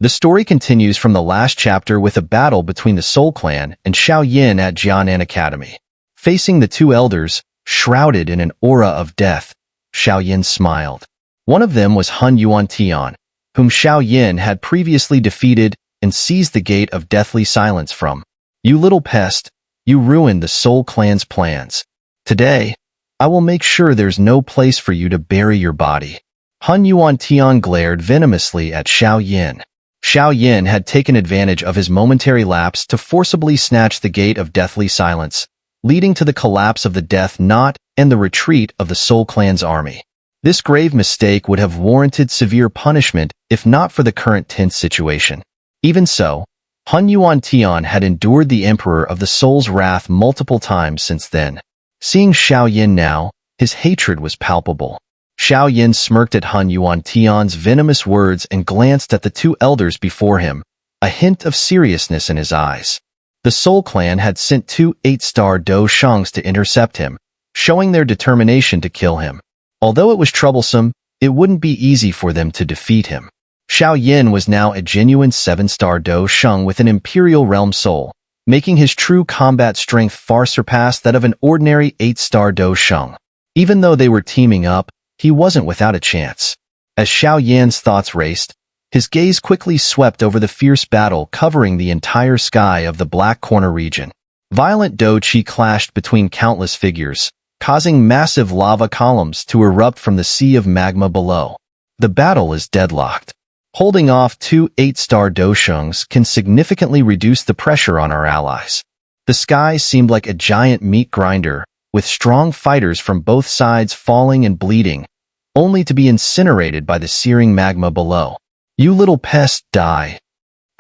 The story continues from the last chapter with a battle between the Soul Clan and Xiao Yan at Jianan Academy. Facing the two elders, shrouded in an aura of death, Xiao Yan smiled. One of them was Hun Yuan, whom Xiao Yan had previously defeated and seized the Gate of Deathly Silence from. You little pest, you ruined the Soul Clan's plans. Today, I will make sure there's no place for you to bury your body. Hun Yuan glared venomously at Xiao Yan. Xiao Yan had taken advantage of his momentary lapse to forcibly snatch the Gate of Deathly Silence, leading to the collapse of the Death Knot and the retreat of the Soul Clan's army. This grave mistake would have warranted severe punishment if not for the current tense situation. Even so, Hun Yuan had endured the Emperor of the Soul's wrath multiple times since then. Seeing Xiao Yan now, his hatred was palpable. Xiao Yan smirked at Hun Yuan's venomous words and glanced at the two elders before him, a hint of seriousness in his eyes. The Soul Clan had sent 2 8-star Do Shangs to intercept him, showing their determination to kill him. Although it was troublesome, it wouldn't be easy for them to defeat him. Xiao Yan was now a genuine 7-star Do Shang with an Imperial Realm soul, making his true combat strength far surpass that of an ordinary 8-star Do Shang. Even though they were teaming up, he wasn't without a chance. As Xiao Yan's thoughts raced, his gaze quickly swept over the fierce battle covering the entire sky of the Black Corner region. Violent Do Qi clashed between countless figures, causing massive lava columns to erupt from the sea of magma below. The battle is deadlocked. Holding off 2 8-star Do Shangs can significantly reduce the pressure on our allies. The sky seemed like a giant meat grinder, with strong fighters from both sides falling and bleeding, only to be incinerated by the searing magma below. You little pest, die.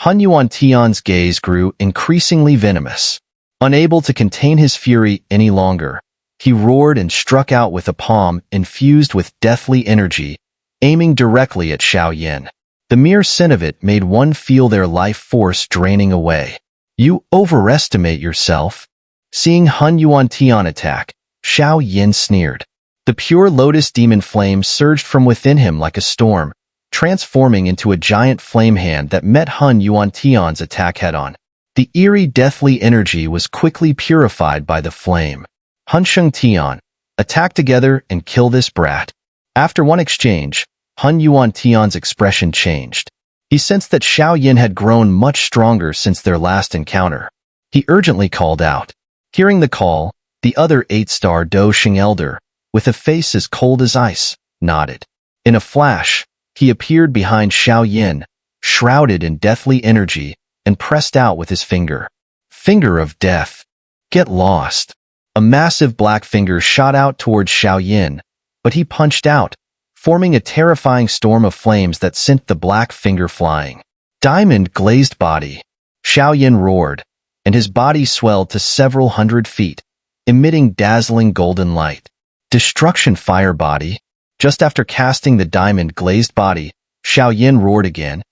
Hun Yuan's gaze grew increasingly venomous. Unable to contain his fury any longer, he roared and struck out with a palm infused with deathly energy, aiming directly at Xiao Yan. The mere scent of it made one feel their life force draining away. You overestimate yourself. Seeing Hun Yuan attack, Xiao Yan sneered. The pure lotus demon flame surged from within him like a storm, transforming into a giant flame hand that met Hun Yuan's attack head-on. The eerie deathly energy was quickly purified by the flame. Hun Sheng Tian, attack together and kill this brat. After one exchange, Hun Yuan's expression changed. He sensed that Xiao Yan had grown much stronger since their last encounter. He urgently called out. Hearing the call, the other 8-star Do Shang elder, with a face as cold as ice, nodded. In a flash, he appeared behind Xiao Yan, shrouded in deathly energy, and pressed out with his finger. Finger of death. Get lost. A massive black finger shot out towards Xiao Yan, but he punched out, forming a terrifying storm of flames that sent the black finger flying. Diamond glazed body. Xiao Yan roared, and his body swelled to several hundred feet, emitting dazzling golden light. Destruction fire body. Just after casting the diamond glazed body, Xiao Yan roared again,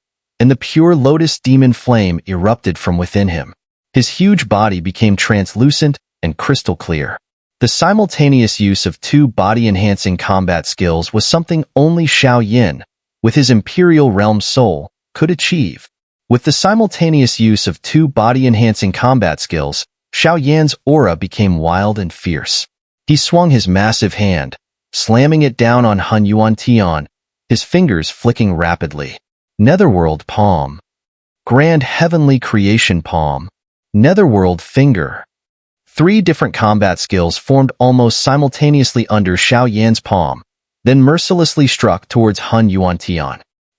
and the pure lotus demon flame erupted from within him. His huge body became translucent and crystal clear. The simultaneous use of 2 body-enhancing combat skills was something only Xiao Yan, with his Imperial Realm soul, could achieve. With the simultaneous use of 2 body-enhancing combat skills, Xiao Yan's aura became wild and fierce. He swung his massive hand, slamming it down on Hun Yuan, his fingers flicking rapidly. Netherworld palm. Grand heavenly creation palm. Netherworld finger. 3 different combat skills formed almost simultaneously under Xiao Yan's palm, then mercilessly struck towards Hun Yuan.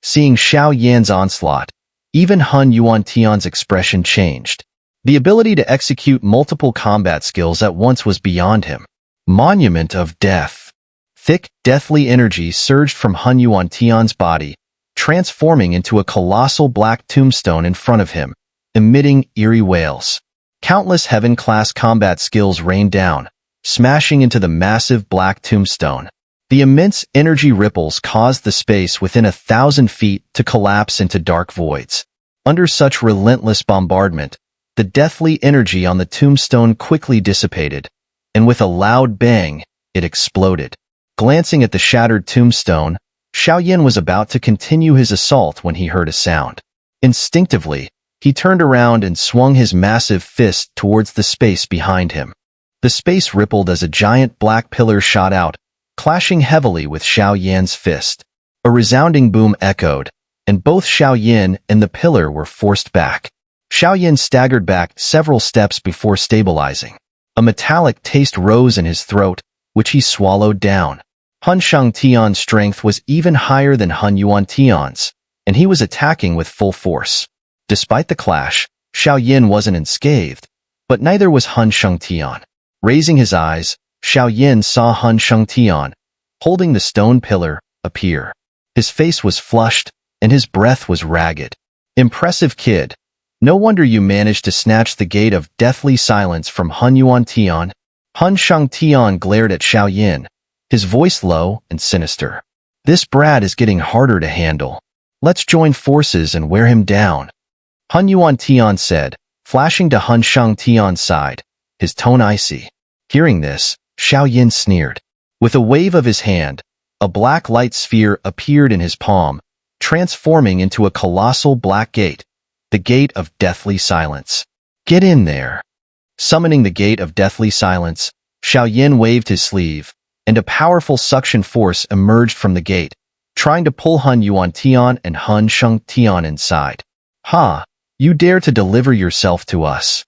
Seeing Xiao Yan's onslaught, even Hun Yuan's expression changed. The ability to execute multiple combat skills at once was beyond him. Monument of Death. Thick, deathly energy surged from Hun Yuan's body, transforming into a colossal black tombstone in front of him, emitting eerie wails. Countless heaven-class combat skills rained down, smashing into the massive black tombstone. The immense energy ripples caused the space within 1,000 feet to collapse into dark voids. Under such relentless bombardment, the deathly energy on the tombstone quickly dissipated, and with a loud bang, it exploded. Glancing at the shattered tombstone, Xiao Yan was about to continue his assault when he heard a sound. Instinctively, he turned around and swung his massive fist towards the space behind him. The space rippled as a giant black pillar shot out, clashing heavily with Xiao Yan's fist. A resounding boom echoed, and both Xiao Yan and the pillar were forced back. Xiao Yan staggered back several steps before stabilizing. A metallic taste rose in his throat, which he swallowed down. Hun Shangtian's strength was even higher than Hun Yuantian's, and he was attacking with full force. Despite the clash, Xiao Yan wasn't unscathed, but neither was Hun Shangtian. Raising his eyes, Xiao Yan saw Hun Shangtian, holding the stone pillar, appear. His face was flushed, and his breath was ragged. Impressive kid. No wonder you managed to snatch the gate of deathly silence from Hun Yuantian. Hun Shangtian glared at Xiao Yan, his voice low and sinister. This brat is getting harder to handle. Let's join forces and wear him down. Hun Yuantian said, flashing to Hun Shangtian's side, his tone icy. Hearing this, Xiao Yan sneered. With a wave of his hand, a black light sphere appeared in his palm, transforming into a colossal black gate, the Gate of Deathly Silence. Get in there. Summoning the Gate of Deathly Silence, Xiao Yan waved his sleeve, and a powerful suction force emerged from the gate, trying to pull Hun Yuantian and Hun Shangtian inside. Ha! You dare to deliver yourself to us.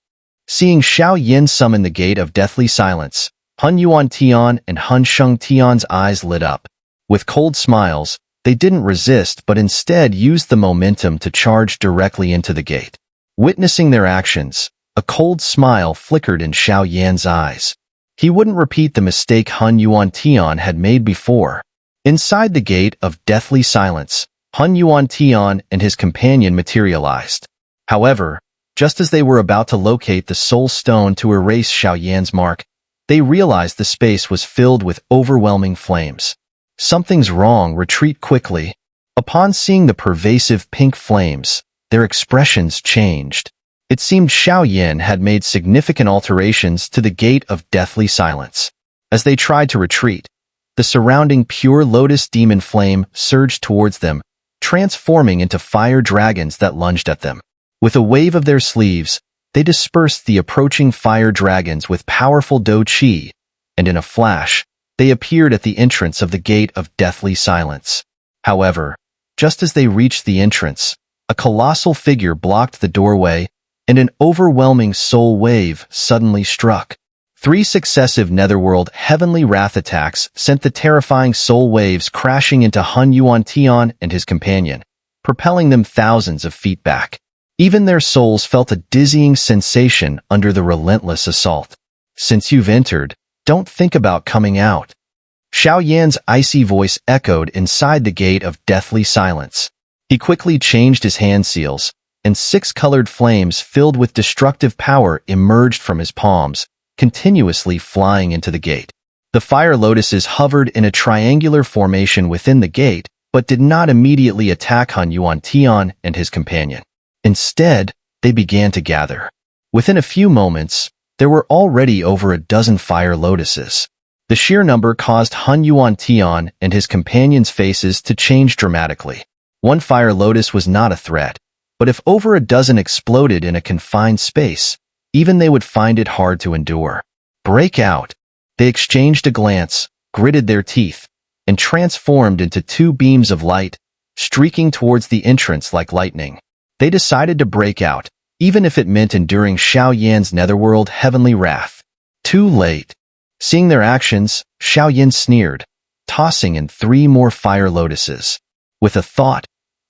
Seeing Xiao Yan summon the Gate of Deathly Silence, Hun Yuantian and Hun Shangtian's eyes lit up. With cold smiles, they didn't resist but instead used the momentum to charge directly into the gate. Witnessing their actions, a cold smile flickered in Xiao Yan's eyes. He wouldn't repeat the mistake Hun Yuantian had made before. Inside the Gate of Deathly Silence, Hun Yuantian and his companion materialized. However, just as they were about to locate the soul stone to erase Xiao Yan's mark, they realized the space was filled with overwhelming flames. Something's wrong, retreat quickly. Upon seeing the pervasive pink flames, their expressions changed. It seemed Xiao Yan had made significant alterations to the Gate of Deathly Silence. As they tried to retreat, the surrounding pure lotus demon flame surged towards them, transforming into fire dragons that lunged at them. With a wave of their sleeves, they dispersed the approaching fire dragons with powerful Do Qi, and in a flash, they appeared at the entrance of the Gate of Deathly Silence. However, just as they reached the entrance, a colossal figure blocked the doorway, and an overwhelming soul wave suddenly struck. 3 successive netherworld heavenly wrath attacks sent the terrifying soul waves crashing into Hun Yuantian and his companion, propelling them thousands of feet back. Even their souls felt a dizzying sensation under the relentless assault. Since you've entered, don't think about coming out. Xiao Yan's icy voice echoed inside the Gate of Deathly Silence. He quickly changed his hand seals, and 6 colored flames filled with destructive power emerged from his palms, continuously flying into the gate. The fire lotuses hovered in a triangular formation within the gate, but did not immediately attack Hun Yuantian and his companion. Instead, they began to gather. Within a few moments, there were already over a dozen fire lotuses. The sheer number caused Hun Yuantian and his companions' faces to change dramatically. One fire lotus was not a threat, but if over a dozen exploded in a confined space, even they would find it hard to endure. Break out! They exchanged a glance, gritted their teeth, and transformed into 2 beams of light, streaking towards the entrance like lightning. They decided to break out, even if it meant enduring Xiao Yan's netherworld heavenly wrath. Too late. Seeing their actions, Xiao Yan sneered, tossing in 3 more fire lotuses. With a thought,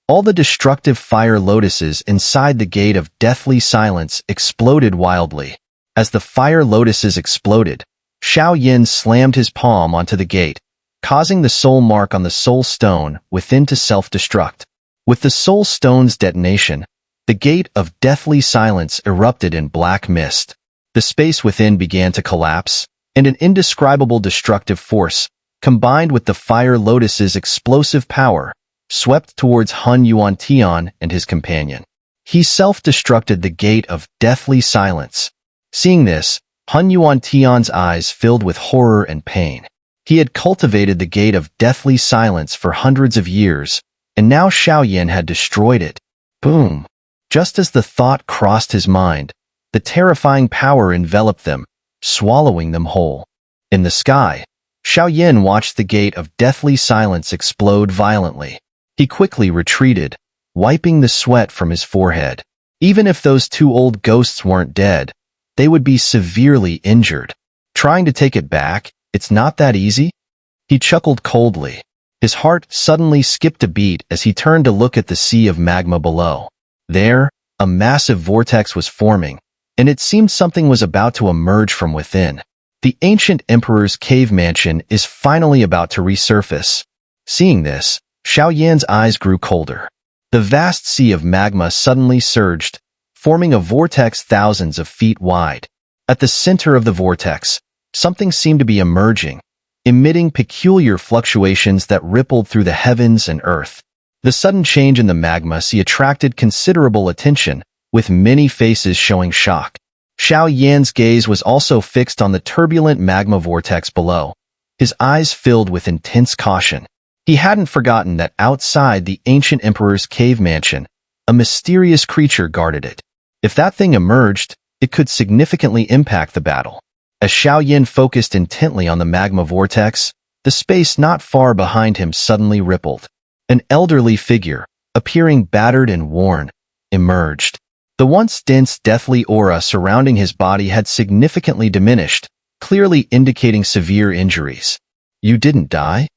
all the destructive fire lotuses inside the Gate of Deathly Silence exploded wildly. As the fire lotuses exploded, Xiao Yan slammed his palm onto the gate, causing the soul mark on the soul stone within to self-destruct. With the soul stone's detonation, the Gate of Deathly Silence erupted in black mist. The space within began to collapse, and an indescribable destructive force, combined with the fire lotus's explosive power, swept towards Hun Yuantian and his companion. He self-destructed the Gate of Deathly Silence. Seeing this, Hun Yuantian's eyes filled with horror and pain. He had cultivated the Gate of Deathly Silence for hundreds of years, and now Xiao Yan had destroyed it. Boom! Just as the thought crossed his mind, the terrifying power enveloped them, swallowing them whole. In the sky, Xiao Yan watched the gate of deathly silence explode violently. He quickly retreated, wiping the sweat from his forehead. Even if those two old ghosts weren't dead, they would be severely injured. Trying to take it back, it's not that easy? He chuckled coldly. His heart suddenly skipped a beat as he turned to look at the sea of magma below. There, a massive vortex was forming, and it seemed something was about to emerge from within. The ancient emperor's cave mansion is finally about to resurface. Seeing this, Xiao Yan's eyes grew colder. The vast sea of magma suddenly surged, forming a vortex thousands of feet wide. At the center of the vortex, something seemed to be emerging, emitting peculiar fluctuations that rippled through the heavens and earth. The sudden change in the magma sea attracted considerable attention, with many faces showing shock. Xiao Yan's gaze was also fixed on the turbulent magma vortex below, his eyes filled with intense caution. He hadn't forgotten that outside the ancient emperor's cave mansion, a mysterious creature guarded it. If that thing emerged, it could significantly impact the battle. As Xiao Yan focused intently on the magma vortex, the space not far behind him suddenly rippled. An elderly figure, appearing battered and worn, emerged. The once dense deathly aura surrounding his body had significantly diminished, clearly indicating severe injuries. "You didn't die?"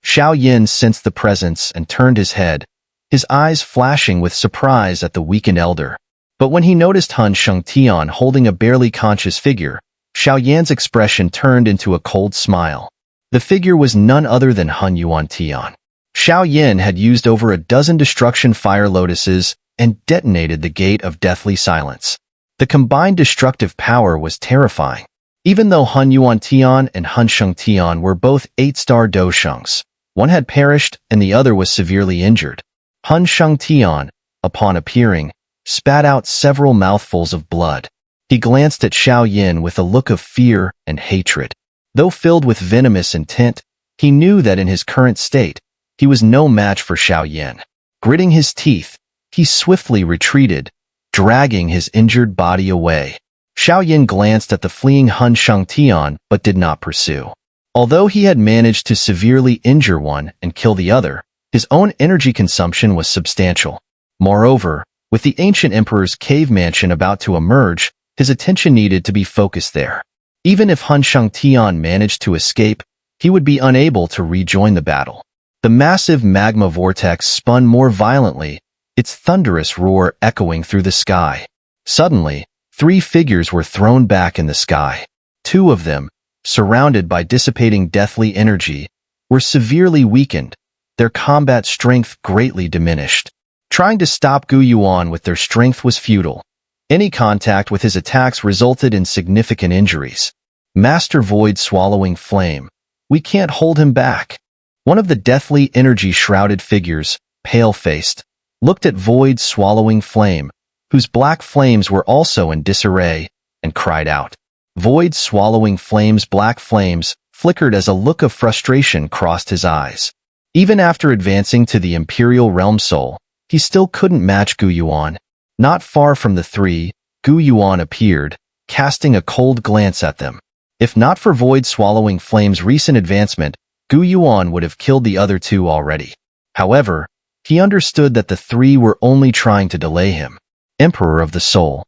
Xiao Yan sensed the presence and turned his head, his eyes flashing with surprise at the weakened elder. But when he noticed Huang Zong Di Animation holding a barely conscious figure, Xiao Yan's expression turned into a cold smile. The figure was none other than Huang Zong Di Animation. Xiao Yan had used over a dozen destruction fire lotuses and detonated the gate of deathly silence. The combined destructive power was terrifying. Even though Huang Zong Di Animation and Huang Zong Di Animation were both 8-star doshungs, one had perished and the other was severely injured. Huang Zong Di Animation, upon appearing, spat out several mouthfuls of blood. He glanced at Xiao Yan with a look of fear and hatred. Though filled with venomous intent, he knew that in his current state, he was no match for Xiao Yan. Gritting his teeth, he swiftly retreated, dragging his injured body away. Xiao Yan glanced at the fleeing Huang Zong Di Animation but did not pursue. Although he had managed to severely injure one and kill the other, his own energy consumption was substantial. Moreover, with the ancient emperor's cave mansion about to emerge, his attention needed to be focused there. Even if Huang Zong Di Animation managed to escape, he would be unable to rejoin the battle. The massive magma vortex spun more violently, its thunderous roar echoing through the sky. Suddenly, 3 figures were thrown back in the sky. 2 of them, surrounded by dissipating deathly energy, were severely weakened, their combat strength greatly diminished. Trying to stop Yuewen with their strength was futile. Any contact with his attacks resulted in significant injuries. "Master Void Swallowing Flame, we can't hold him back." One of the deathly energy-shrouded figures, pale-faced, looked at Void Swallowing Flame, whose black flames were also in disarray, and cried out. Void Swallowing Flame's black flames flickered as a look of frustration crossed his eyes. Even after advancing to the Imperial Realm Soul, he still couldn't match Yuewen. Not far from the 3, Yuewen appeared, casting a cold glance at them. If not for Void Swallowing Flame's recent advancement, Yuewen would have killed the other 2 already. However, he understood that the 3 were only trying to delay him. Emperor of the Soul.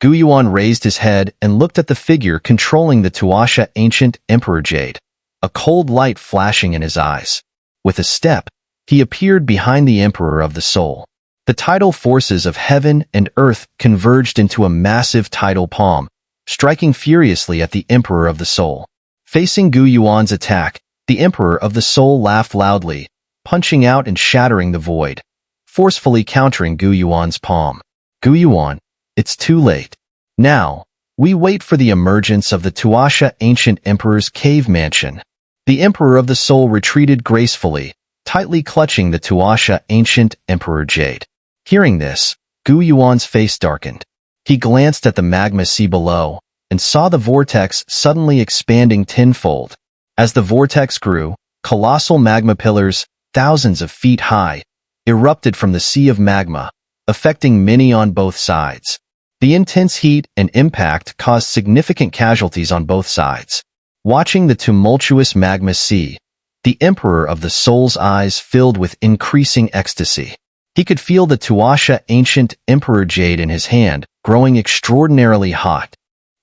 Yuewen raised his head and looked at the figure controlling the Tuasha ancient Emperor Jade, a cold light flashing in his eyes. With a step, he appeared behind the Emperor of the Soul. The tidal forces of heaven and earth converged into a massive tidal palm, striking furiously at the Emperor of the Soul. Facing Yuewen's attack, the Emperor of the Soul laughed loudly, punching out and shattering the void, forcefully countering Yuewen's palm. "Yuewen, it's too late. Now, we wait for the emergence of the Tuasha ancient Emperor's cave mansion." The Emperor of the Soul retreated gracefully, tightly clutching the Tuasha ancient Emperor Jade. Hearing this, Yuewen's face darkened. He glanced at the magma sea below, and saw the vortex suddenly expanding tenfold. As the vortex grew, colossal magma pillars, thousands of feet high, erupted from the sea of magma, affecting many on both sides. The intense heat and impact caused significant casualties on both sides. Watching the tumultuous magma sea, the Emperor of the Soul's eyes filled with increasing ecstasy. He could feel the Tuasha ancient Emperor Jade in his hand, growing extraordinarily hot.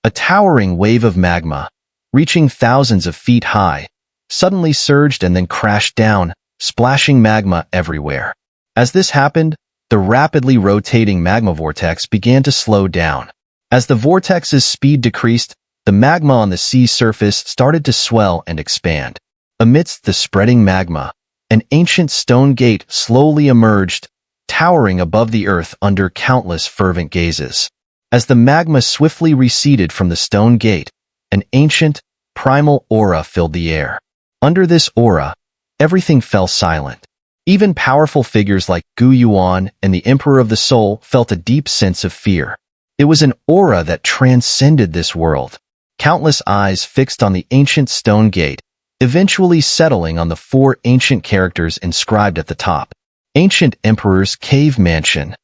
A towering wave of magma, reaching thousands of feet high, suddenly surged and then crashed down, splashing magma everywhere. As this happened, the rapidly rotating magma vortex began to slow down. As the vortex's speed decreased, the magma on the sea surface started to swell and expand. Amidst the spreading magma, an ancient stone gate slowly emerged, towering above the earth under countless fervent gazes. As the magma swiftly receded from the stone gate, an ancient, primal aura filled the air. Under this aura, everything fell silent. Even powerful figures like Yuewen and the Emperor of the Soul felt a deep sense of fear. It was an aura that transcended this world. Countless eyes fixed on the ancient stone gate, eventually settling on the four ancient characters inscribed at the top. Ancient Emperor's Cave Mansion.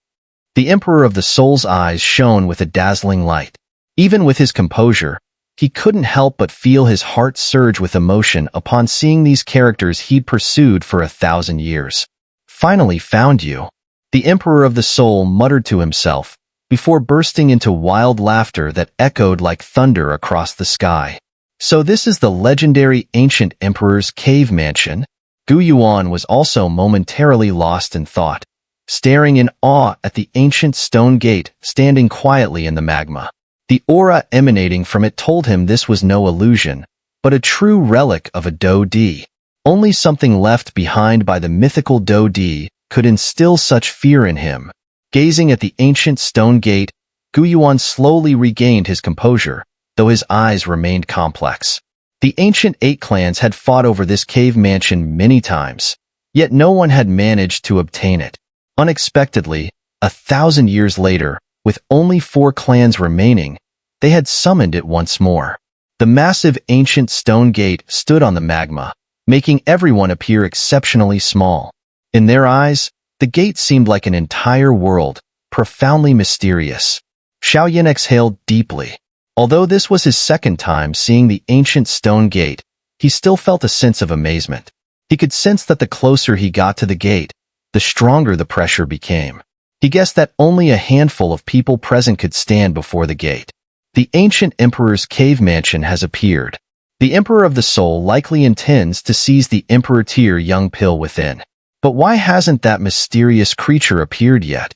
The Emperor of the Soul's eyes shone with a dazzling light. Even with his composure, he couldn't help but feel his heart surge with emotion upon seeing these characters he'd pursued for 1,000 years. Finally found you, the Emperor of the Soul muttered to himself, before bursting into wild laughter that echoed like thunder across the sky. So this is the legendary Ancient Emperor's Cave Mansion? Yuewen was also momentarily lost in thought, staring in awe at the ancient stone gate standing quietly in the magma. The aura emanating from it told him this was no illusion, but a true relic of a Do Di. Only something left behind by the mythical Do Di could instill such fear in him. Gazing at the ancient stone gate, Yuewen slowly regained his composure, though his eyes remained complex. The ancient 8 clans had fought over this cave mansion many times, yet no one had managed to obtain it. Unexpectedly, 1,000 years later, with only 4 clans remaining, they had summoned it once more. The massive ancient stone gate stood on the magma, making everyone appear exceptionally small. In their eyes, the gate seemed like an entire world, profoundly mysterious. Xiao Yan exhaled deeply. Although this was his second time seeing the ancient stone gate, he still felt a sense of amazement. He could sense that the closer he got to the gate, the stronger the pressure became. He guessed that only a handful of people present could stand before the gate. The ancient Emperor's Cave Mansion has appeared. The Emperor of the Soul likely intends to seize the Emperor Tier Young Pill within. But why hasn't that mysterious creature appeared yet?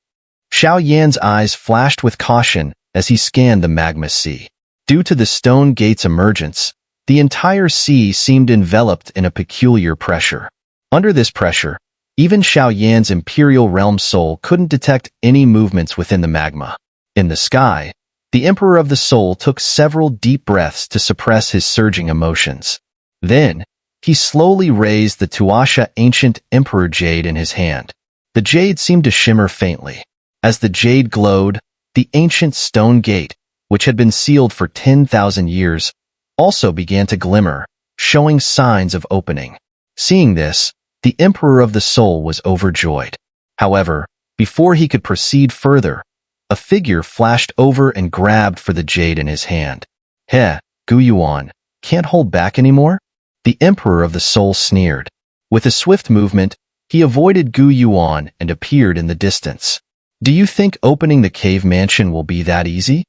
Xiao Yan's eyes flashed with caution as he scanned the magma sea. Due to the stone gate's emergence, the entire sea seemed enveloped in a peculiar pressure. Under this pressure, even Xiao Yan's Imperial Realm soul couldn't detect any movements within the magma. In the sky, the Emperor of the Soul took several deep breaths to suppress his surging emotions. Then, he slowly raised the Tuasha ancient Emperor Jade in his hand. The jade seemed to shimmer faintly. As the jade glowed, the ancient stone gate, which had been sealed for 10,000 years, also began to glimmer, showing signs of opening. Seeing this, the Emperor of the Soul was overjoyed. However, before he could proceed further, a figure flashed over and grabbed for the jade in his hand. Heh, Yuewen, can't hold back anymore? The Emperor of the Soul sneered. With a swift movement, he avoided Yuewen and appeared in the distance. Do you think opening the cave mansion will be that easy?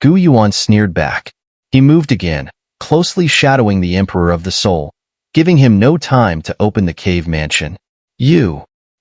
Yuewen sneered back. He moved again, closely shadowing the Emperor of the Soul, giving him no time to open the cave mansion.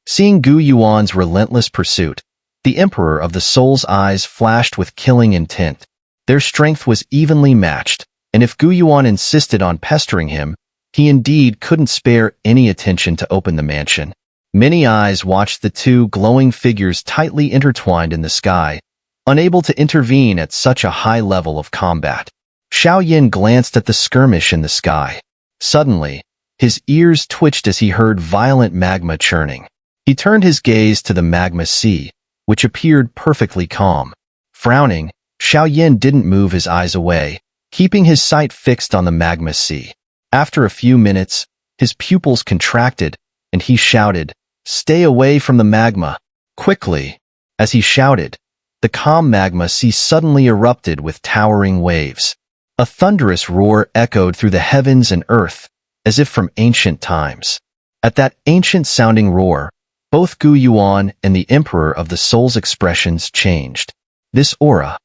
Seeing Yuewen's relentless pursuit, the Emperor of the Soul's eyes flashed with killing intent. Their strength was evenly matched, and if Yuewen insisted on pestering him, he indeed couldn't spare any attention to open the mansion. Many eyes watched the two glowing figures tightly intertwined in the sky, unable to intervene at such a high level of combat. Xiao Yan glanced at the skirmish in the sky. Suddenly, his ears twitched as he heard violent magma churning. He turned his gaze to the magma sea, which appeared perfectly calm. Frowning, Xiao Yan didn't move his eyes away, keeping his sight fixed on the magma sea. After a few minutes, his pupils contracted, and he shouted, "Stay away from the magma, quickly!" As he shouted, the calm magma sea suddenly erupted with towering waves. A thunderous roar echoed through the heavens and earth, as if from ancient times. At that ancient-sounding roar, both Gu Yuan and the Emperor of the Soul's expressions changed. This aura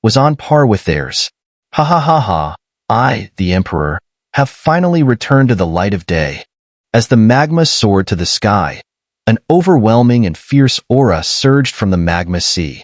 was on par with theirs. Ha ha ha ha, I, the Emperor, have finally returned to the light of day. As the magma soared to the sky, an overwhelming and fierce aura surged from the magma sea.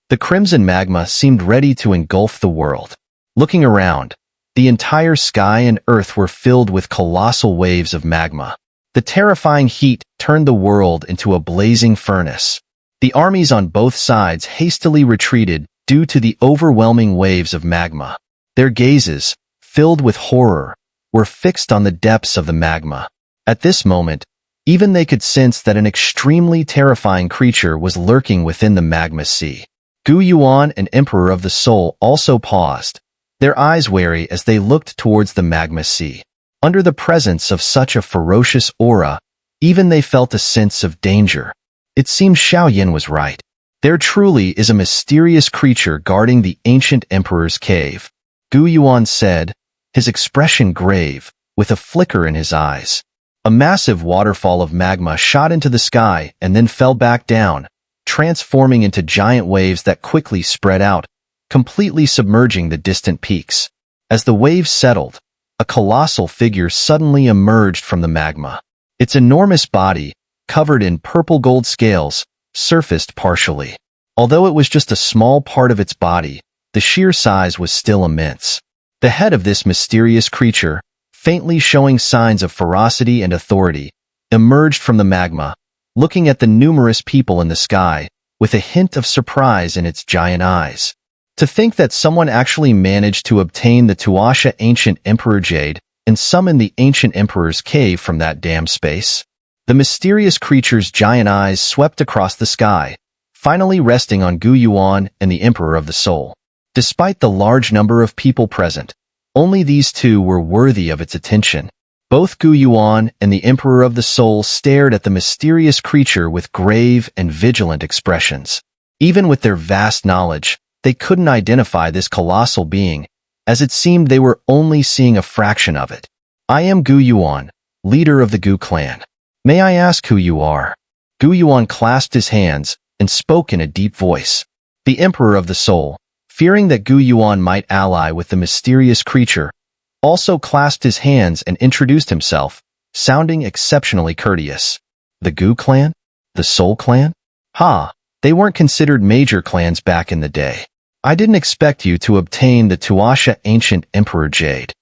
The crimson magma seemed ready to engulf the world. Looking around, the entire sky and earth were filled with colossal waves of magma. The terrifying heat turned the world into a blazing furnace. The armies on both sides hastily retreated due to the overwhelming waves of magma. Their gazes, filled with horror, were fixed on the depths of the magma. At this moment, even they could sense that an extremely terrifying creature was lurking within the magma sea. Gu Yuan and Emperor of the Soul also paused, their eyes wary as they looked towards the magma sea. Under the presence of such a ferocious aura, even they felt a sense of danger. It seemed Xiao Yan was right. There truly is a mysterious creature guarding the ancient emperor's cave. Gu Yuan said, his expression grave, with a flicker in his eyes. A massive waterfall of magma shot into the sky and then fell back down, transforming into giant waves that quickly spread out, completely submerging the distant peaks. As the waves settled, a colossal figure suddenly emerged from the magma. Its enormous body, covered in purple gold scales, surfaced partially. Although it was just a small part of its body, the sheer size was still immense. The head of this mysterious creature, faintly showing signs of ferocity and authority, emerged from the magma, looking at the numerous people in the sky, with a hint of surprise in its giant eyes. To think that someone actually managed to obtain the Tuasha Ancient Emperor Jade and summon the Ancient Emperor's cave from that damn space? The mysterious creature's giant eyes swept across the sky, finally resting on Gu Yuan and the Emperor of the Soul. Despite the large number of people present, only these two were worthy of its attention. Both Gu Yuan and the Emperor of the Soul stared at the mysterious creature with grave and vigilant expressions. Even with their vast knowledge, they couldn't identify this colossal being, as it seemed they were only seeing a fraction of it. I am Gu Yuan, leader of the Gu clan. May I ask who you are? Gu Yuan clasped his hands and spoke in a deep voice. The Emperor of the Soul, fearing that Gu Yuan might ally with the mysterious creature, also clasped his hands and introduced himself, sounding exceptionally courteous. The Gu clan? The Soul clan? Ha, they weren't considered major clans back in the day. I didn't expect you to obtain the Tuasha Ancient Emperor Jade.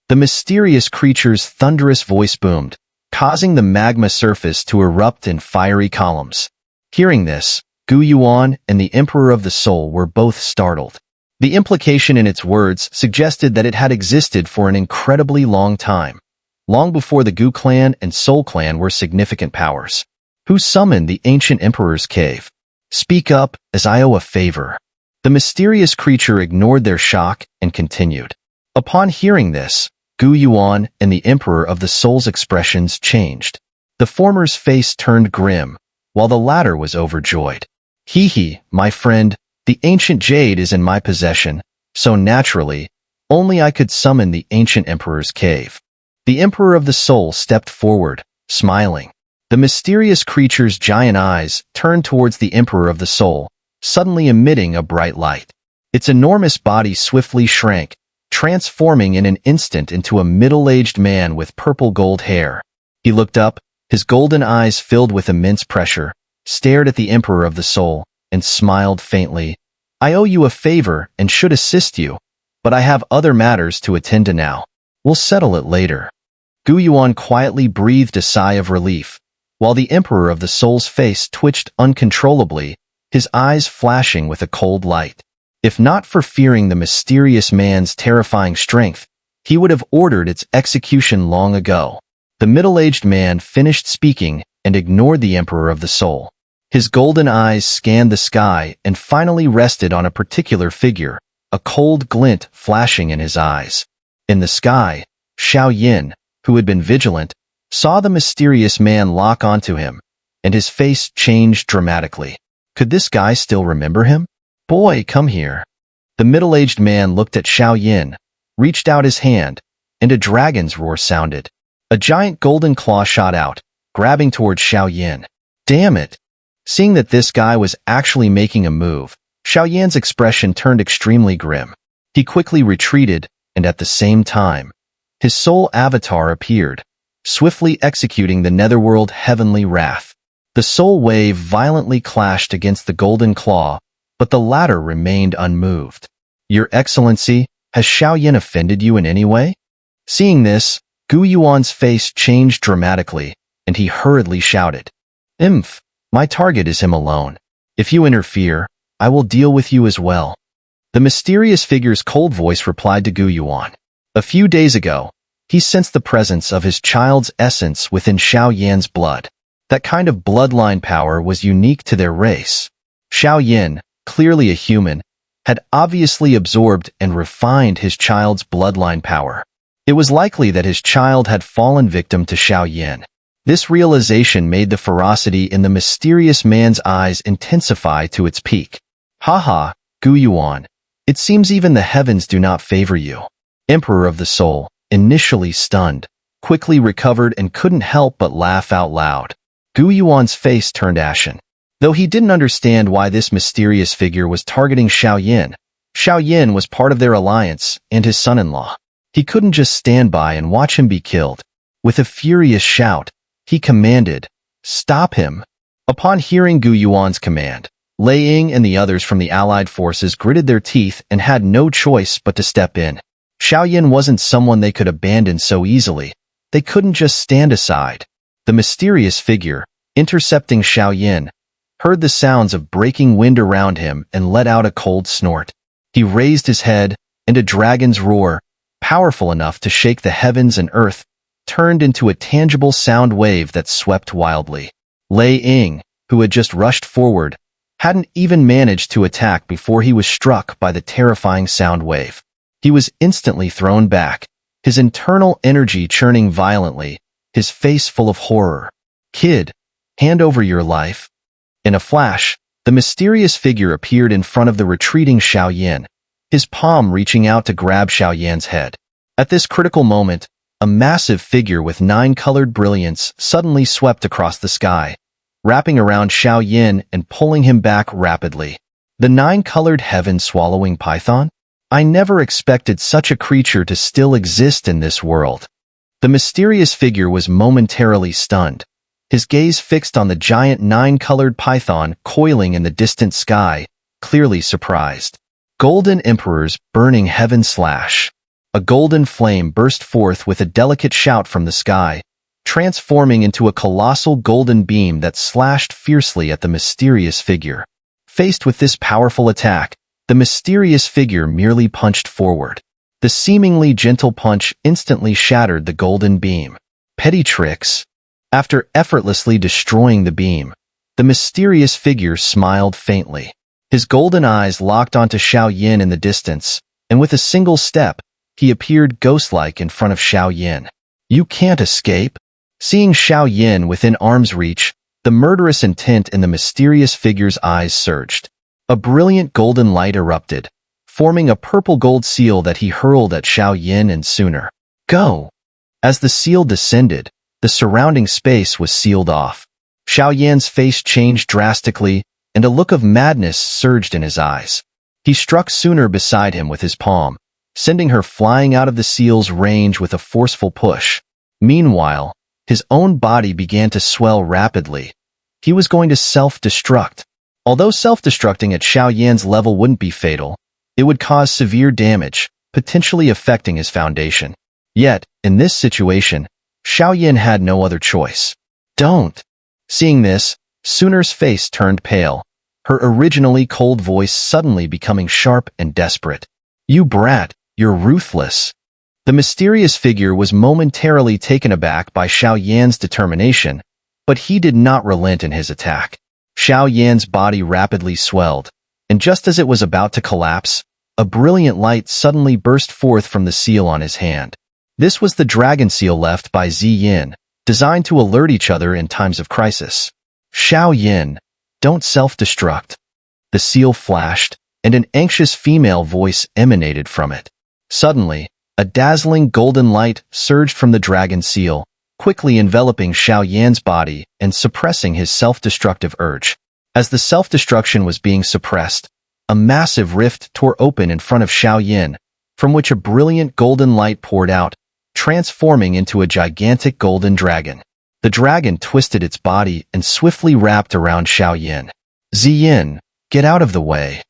The mysterious creature's thunderous voice boomed, causing the magma surface to erupt in fiery columns. Hearing this, Gu Yuan and the Emperor of the Soul were both startled. The implication in its words suggested that it had existed for an incredibly long time, long before the Gu clan and Soul clan were significant powers. Who summoned the ancient emperor's cave? Speak up, as I owe a favor. The mysterious creature ignored their shock and continued. Upon hearing this, Gu Yuan and the Emperor of the Soul's expressions changed. The former's face turned grim, while the latter was overjoyed. Hee, my friend, the ancient jade is in my possession, so naturally, only I could summon the ancient emperor's cave. The Emperor of the Soul stepped forward, smiling. The mysterious creature's giant eyes turned towards the Emperor of the Soul, suddenly emitting a bright light. Its enormous body swiftly shrank, transforming in an instant into a middle-aged man with purple gold hair. He looked up, his golden eyes filled with immense pressure, stared at the Emperor of the Soul, and smiled faintly. I owe you a favor and should assist you, but I have other matters to attend to now. We'll settle it later. Gu Yuan quietly breathed a sigh of relief, while the Emperor of the Soul's face twitched uncontrollably, his eyes flashing with a cold light. If not for fearing the mysterious man's terrifying strength, he would have ordered its execution long ago. The middle-aged man finished speaking and ignored the Emperor of the Soul. His golden eyes scanned the sky and finally rested on a particular figure, a cold glint flashing in his eyes. In the sky, Xiao Yan, who had been vigilant, saw the mysterious man lock onto him, and his face changed dramatically. Could this guy still remember him? Boy, come here. The middle-aged man looked at Xiao Yan, reached out his hand, and a dragon's roar sounded. A giant golden claw shot out, grabbing towards Xiao Yan. Damn it! Seeing that this guy was actually making a move, Xiao Yan's expression turned extremely grim. He quickly retreated, and at the same time, his soul avatar appeared, swiftly executing the netherworld heavenly wrath. The soul wave violently clashed against the golden claw, but the latter remained unmoved. Your Excellency, has Xiao Yan offended you in any way? Seeing this, Gu Yuan's face changed dramatically, and he hurriedly shouted, "Imph, my target is him alone. If you interfere, I will deal with you as well." The mysterious figure's cold voice replied to Gu Yuan. A few days ago, he sensed the presence of his child's essence within Xiao Yan's blood. That kind of bloodline power was unique to their race. Xiao Yan, clearly a human, had obviously absorbed and refined his child's bloodline power. It was likely that his child had fallen victim to Xiao Yan. This realization made the ferocity in the mysterious man's eyes intensify to its peak. Haha, Gu Yuan, it seems even the heavens do not favor you. Emperor of the Soul, initially stunned, quickly recovered and couldn't help but laugh out loud. Gu Yuan's face turned ashen. Though he didn't understand why this mysterious figure was targeting Xiao Yan was part of their alliance and his son-in-law. He couldn't just stand by and watch him be killed. With a furious shout, he commanded, "Stop him!" Upon hearing Gu Yuan's command, Lei Ying and the others from the allied forces gritted their teeth and had no choice but to step in. Xiao Yan wasn't someone they could abandon so easily. They couldn't just stand aside. The mysterious figure, intercepting Xiao Yan, heard the sounds of breaking wind around him and let out a cold snort. He raised his head, and a dragon's roar, powerful enough to shake the heavens and earth, turned into a tangible sound wave that swept wildly. Lei Ying, who had just rushed forward, hadn't even managed to attack before he was struck by the terrifying sound wave. He was instantly thrown back, his internal energy churning violently, his face full of horror. "Kid, hand over your life." In a flash, the mysterious figure appeared in front of the retreating Xiao Yan, his palm reaching out to grab Xiao Yan's head. At this critical moment, a massive figure with 9-colored brilliance suddenly swept across the sky, wrapping around Xiao Yan and pulling him back rapidly. The 9-colored heaven-swallowing python? I never expected such a creature to still exist in this world. The mysterious figure was momentarily stunned, his gaze fixed on the giant 9-colored python coiling in the distant sky, clearly surprised. Golden Emperor's burning heaven slash. A golden flame burst forth with a delicate shout from the sky, transforming into a colossal golden beam that slashed fiercely at the mysterious figure. Faced with this powerful attack, the mysterious figure merely punched forward. The seemingly gentle punch instantly shattered the golden beam. Petty tricks. After effortlessly destroying the beam, the mysterious figure smiled faintly. His golden eyes locked onto Xiao Yan in the distance, and with a single step, he appeared ghost-like in front of Xiao Yan. "You can't escape." Seeing Xiao Yan within arm's reach, the murderous intent in the mysterious figure's eyes surged. A brilliant golden light erupted, forming a purple-gold seal that he hurled at Xiao Yan and sooner. "Go!" As the seal descended, the surrounding space was sealed off. Xiao Yan's face changed drastically, and a look of madness surged in his eyes. He struck Sooner beside him with his palm, sending her flying out of the seal's range with a forceful push. Meanwhile, his own body began to swell rapidly. He was going to self-destruct. Although self-destructing at Xiao Yan's level wouldn't be fatal, it would cause severe damage, potentially affecting his foundation. Yet, in this situation, Xiao Yan had no other choice. "Don't!" Seeing this, Sooner's face turned pale, her originally cold voice suddenly becoming sharp and desperate. "You brat, you're ruthless." The mysterious figure was momentarily taken aback by Xiao Yan's determination, but he did not relent in his attack. Xiao Yan's body rapidly swelled, and just as it was about to collapse, a brilliant light suddenly burst forth from the seal on his hand. This was the dragon seal left by Ziyin, designed to alert each other in times of crisis. "Xiao Yan, Don't self-destruct. The seal flashed, and an anxious female voice emanated from it. Suddenly, a dazzling golden light surged from the dragon seal, quickly enveloping Xiao Yan's body and suppressing his self-destructive urge. As the self-destruction was being suppressed, a massive rift tore open in front of Xiao Yan, from which a brilliant golden light poured out, transforming into a gigantic golden dragon. The dragon twisted its body and swiftly wrapped around Xiao Yan. Ziyin, get out of the way.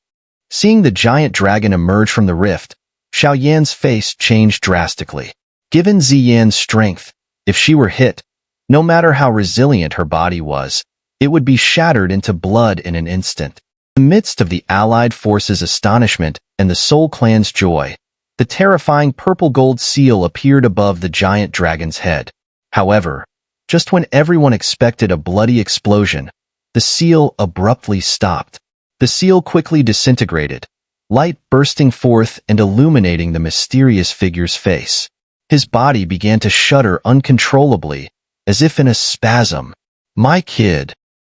Seeing the giant dragon emerge from the rift, Xiao Yan's face changed drastically. Given Ziyan's strength, if she were hit, no matter how resilient her body was, it would be shattered into blood in an instant. In the midst of the allied forces' astonishment and the Soul Clan's joy, the terrifying purple gold seal appeared above the giant dragon's head. However, just when everyone expected a bloody explosion, the seal abruptly stopped. The seal quickly disintegrated, light bursting forth and illuminating the mysterious figure's face. His body began to shudder uncontrollably, as if in a spasm. My kid,